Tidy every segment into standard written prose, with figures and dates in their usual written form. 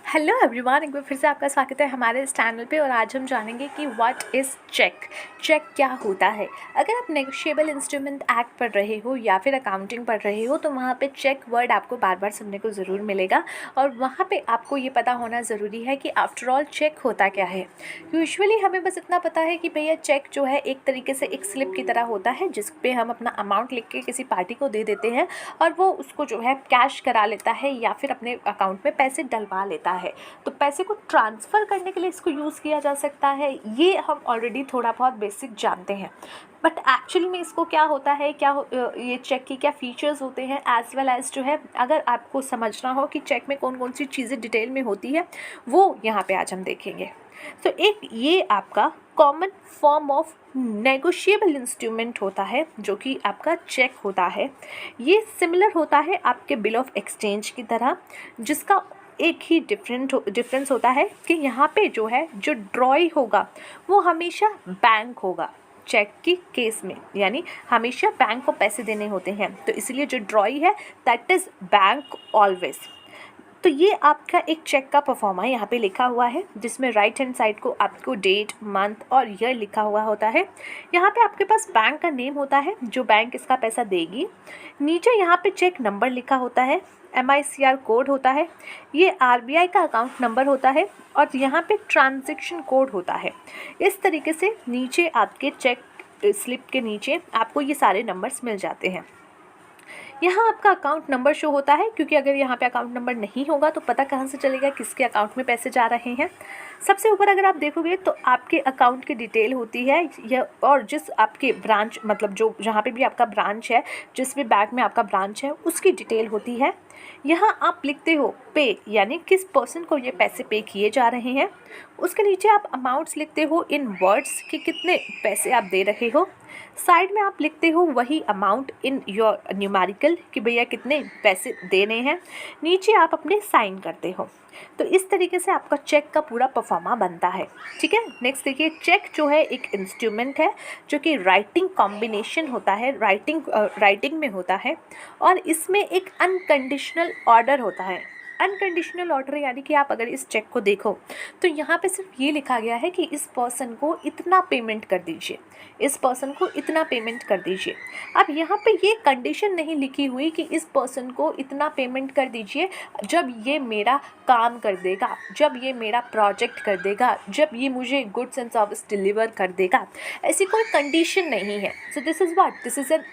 Hello everyone, एक बार फिर से आपका स्वागत है हमारे इस चैनल पे। और आज हम जानेंगे कि व्हाट इज़ चेक क्या होता है। अगर आप नेगोशिएबल इंस्ट्रूमेंट एक्ट पढ़ रहे हो या फिर अकाउंटिंग पढ़ रहे हो तो वहाँ पे चेक वर्ड आपको बार बार सुनने को ज़रूर मिलेगा। और वहाँ पे आपको ये पता होना ज़रूरी है कि आफ्टर ऑल चेक होता क्या है। यूजुअली हमें बस इतना पता है कि भैया चेक जो है एक तरीके से एक स्लिप की तरह होता है जिस पे हम अपना अमाउंट लिख के किसी पार्टी को दे देते हैं और वो उसको जो है कैश करा लेता है या फिर अपने अकाउंट में पैसे डलवा लेता है। तो पैसे को ट्रांसफ़र करने के लिए इसको यूज़ किया जा सकता है, ये हम ऑलरेडी थोड़ा बहुत बेसिक जानते हैं। बट एक्चुअली में इसको क्या होता है, ये चेक की क्या फ़ीचर्स होते हैं, एज़ वेल एज़ जो है अगर आपको समझना हो कि चेक में कौन कौन सी चीज़ें डिटेल में होती है वो यहाँ पे आज हम देखेंगे। तो एक ये आपका common form of negotiable instrument होता है जो कि आपका चेक होता है। ये सिमिलर होता है आपके बिल ऑफ एक्सचेंज की तरह, जिसका एक ही डिफरेंस होता है कि यहाँ पे जो है जो ड्रॉई होगा वो हमेशा बैंक होगा चेक की केस में, यानी हमेशा बैंक को पैसे देने होते हैं। तो इसलिए जो ड्रॉई है दैट इज़ बैंक ऑलवेज। तो ये आपका एक चेक का परफॉर्मा यहाँ पे लिखा हुआ है जिसमें राइट हैंड साइड को आपको डेट, मंथ और ईयर लिखा हुआ होता है। यहाँ पे आपके पास बैंक का नेम होता है जो बैंक इसका पैसा देगी। नीचे यहाँ पे चेक नंबर लिखा होता है, MICR कोड होता है, ये RBI का अकाउंट नंबर होता है और यहाँ पे ट्रांजैक्शन कोड होता है। इस तरीके से नीचे आपके चेक स्लिप के नीचे आपको ये सारे नंबर्स मिल जाते हैं। यहाँ आपका अकाउंट नंबर शो होता है क्योंकि अगर यहाँ पे अकाउंट नंबर नहीं होगा तो पता कहाँ से चलेगा किसके अकाउंट में पैसे जा रहे हैं। सबसे ऊपर अगर आप देखोगे तो आपके अकाउंट की डिटेल होती है यह, और जिस आपके ब्रांच मतलब जो जहाँ पे भी आपका ब्रांच है, जिस भी बैंक में आपका ब्रांच है उसकी डिटेल होती है। यहाँ आप लिखते हो पे, यानी किस पर्सन को ये पैसे पे किए जा रहे हैं। उसके नीचे आप अमाउंट्स लिखते हो इन वर्ड्स कि कितने पैसे आप दे रहे हो। साइड में आप लिखते हो वही अमाउंट इन योर न्यूमेरिकल कि भैया कितने पैसे देने हैं। नीचे आप अपने साइन करते हो। तो इस तरीके से आपका चेक का पूरा परफॉर्मा बनता है। ठीक है, नेक्स्ट देखिए, चेक जो है एक इंस्ट्रूमेंट है जो कि राइटिंग कॉम्बिनेशन होता है, राइटिंग में होता है और इसमें एक अनकंडीशनल ऑर्डर होता है। अनकंडीशनल ऑर्डर यानी कि आप अगर इस चेक को देखो तो यहाँ पे सिर्फ ये लिखा गया है कि इस पर्सन को इतना पेमेंट कर दीजिए, इस पर्सन को इतना पेमेंट कर दीजिए। अब यहाँ पे ये कंडीशन नहीं लिखी हुई कि इस पर्सन को इतना पेमेंट कर दीजिए जब ये मेरा काम कर देगा, जब ये मेरा प्रोजेक्ट कर देगा, जब ये मुझे गुड्स एंड सर्विस डिलीवर कर देगा। ऐसी कोई कंडीशन नहीं है। So this is what, this is an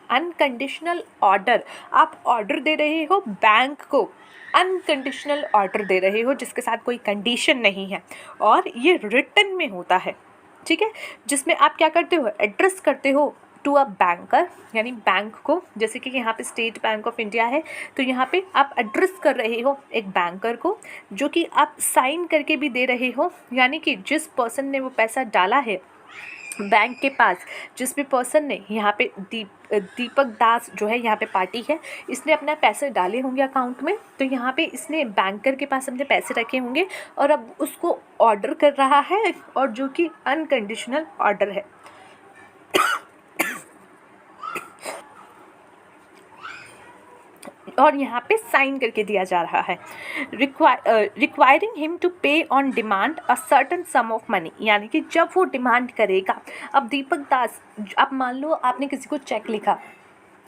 unconditional order. आप ऑर्डर दे रहे हो बैंक को, अनकंडीशनल ऑर्डर दे रहे हो जिसके साथ कोई कंडीशन नहीं है और ये रिटन में होता है। ठीक है, जिसमें आप क्या करते हो, एड्रेस करते हो टू अ बैंकर, यानी बैंक को। जैसे कि यहाँ पे स्टेट बैंक ऑफ इंडिया है तो यहाँ पे आप एड्रेस कर रहे हो एक बैंकर को, जो कि आप साइन करके भी दे रहे हो। यानी कि जिस पर्सन ने वो पैसा डाला है बैंक के पास, जिस भी पर्सन ने यहाँ पे दीपक दास जो है यहाँ पे पार्टी है, इसने अपना पैसे डाले होंगे अकाउंट में, तो यहाँ पे इसने बैंकर के पास अपने पैसे रखे होंगे और अब उसको ऑर्डर कर रहा है, और जो कि अनकंडीशनल ऑर्डर है। और यहाँ पे साइन करके दिया जा रहा है, रिक्वायरिंग हिम टू पे on demand a certain some of money, यानी कि जब वो डिमांड करेगा। अब दीपक दास, अब मान लो आपने किसी को चेक लिखा,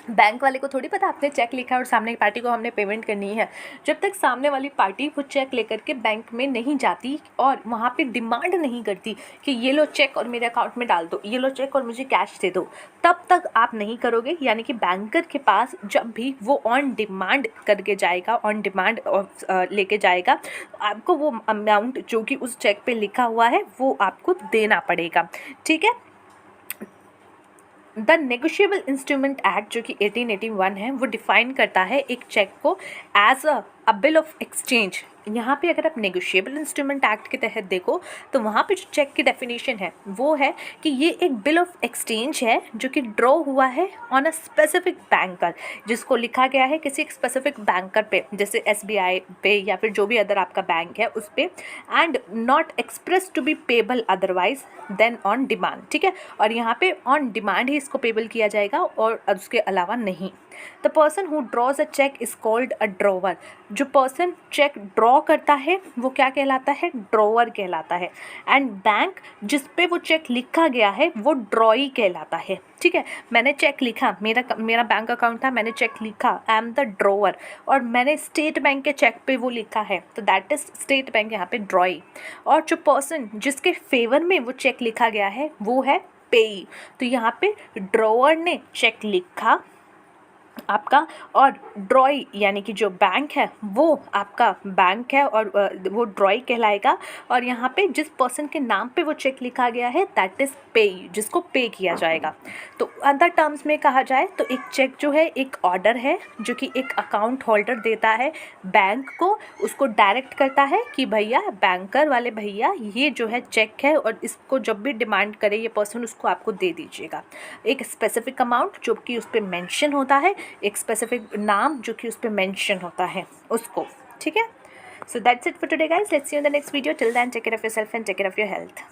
बैंक वाले को थोड़ी पता आपने चेक लिखा और सामने की पार्टी को हमने पेमेंट करनी है। जब तक सामने वाली पार्टी वो चेक लेकर के बैंक में नहीं जाती और वहाँ पे डिमांड नहीं करती कि ये लो चेक और मेरे अकाउंट में डाल दो, ये लो चेक और मुझे कैश दे दो, तब तक आप नहीं करोगे। यानी कि बैंकर के पास जब भी वो ऑन डिमांड करके जाएगा, ऑन डिमांड लेके जाएगा, आपको वो अमाउंट जो कि उस चेक पे लिखा हुआ है वो आपको देना पड़ेगा। ठीक है, द नेगोशिएबल इंस्ट्रूमेंट एक्ट जो कि 1881 है वो डिफाइन करता है एक चेक को as a bill of exchange. यहाँ पे अगर आप नेगोशिएबल इंस्ट्रूमेंट एक्ट के तहत देखो तो वहाँ पे जो चेक की डेफिनेशन है वो है कि ये एक बिल ऑफ एक्सचेंज है जो कि ड्रॉ हुआ है ऑन अ स्पेसिफिक बैंकर, जिसको लिखा गया है किसी एक स्पेसिफिक बैंकर पे, जैसे SBI पे या फिर जो भी अदर आपका बैंक है उस पे, and not express to be payable otherwise then on demand. ठीक है, और यहाँ पे ऑन डिमांड ही इसको पेबल किया जाएगा और उसके अलावा नहीं। The person who draws a cheque is called a drawer. जो पर्सन चेक ड्रॉ ड्रॉ करता है वो क्या कहलाता है, ड्रॉअर कहलाता है। एंड बैंक जिस पे वो चेक लिखा गया है वो ड्रॉई कहलाता है। ठीक है, मैंने चेक लिखा, मेरा बैंक अकाउंट था, मैंने चेक लिखा, आई एम द ड्रॉअर, और मैंने स्टेट बैंक के चेक पे वो लिखा है, तो दैट इज़ स्टेट बैंक, यहाँ पे ड्रॉई। और जो पर्सन जिसके फेवर में वो चेक लिखा गया है वो है पेई। तो यहाँ पे ड्रॉअर ने चेक लिखा आपका, और ड्रॉई यानी कि जो बैंक है वो आपका बैंक है, और वो ड्रॉई कहलाएगा। और यहाँ पे जिस पर्सन के नाम पे वो चेक लिखा गया है दैट इज़ पेई, जिसको पे किया जाएगा। तो अदर टर्म्स में कहा जाए तो एक चेक जो है एक ऑर्डर है जो कि एक अकाउंट होल्डर देता है बैंक को, उसको डायरेक्ट करता है कि भैया, बैंकर वाले भैया, ये जो है चेक है और इसको जब भी डिमांड करे ये पर्सन उसको आपको दे दीजिएगा। एक स्पेसिफिक अमाउंट जो कि उस पर मेंशन होता है, एक स्पेसिफिक नाम जो कि उस पर मेंशन होता है उसको। ठीक है, so that's it for today guys, let's see you in the next video. Till then take care of yourself and take care of your health.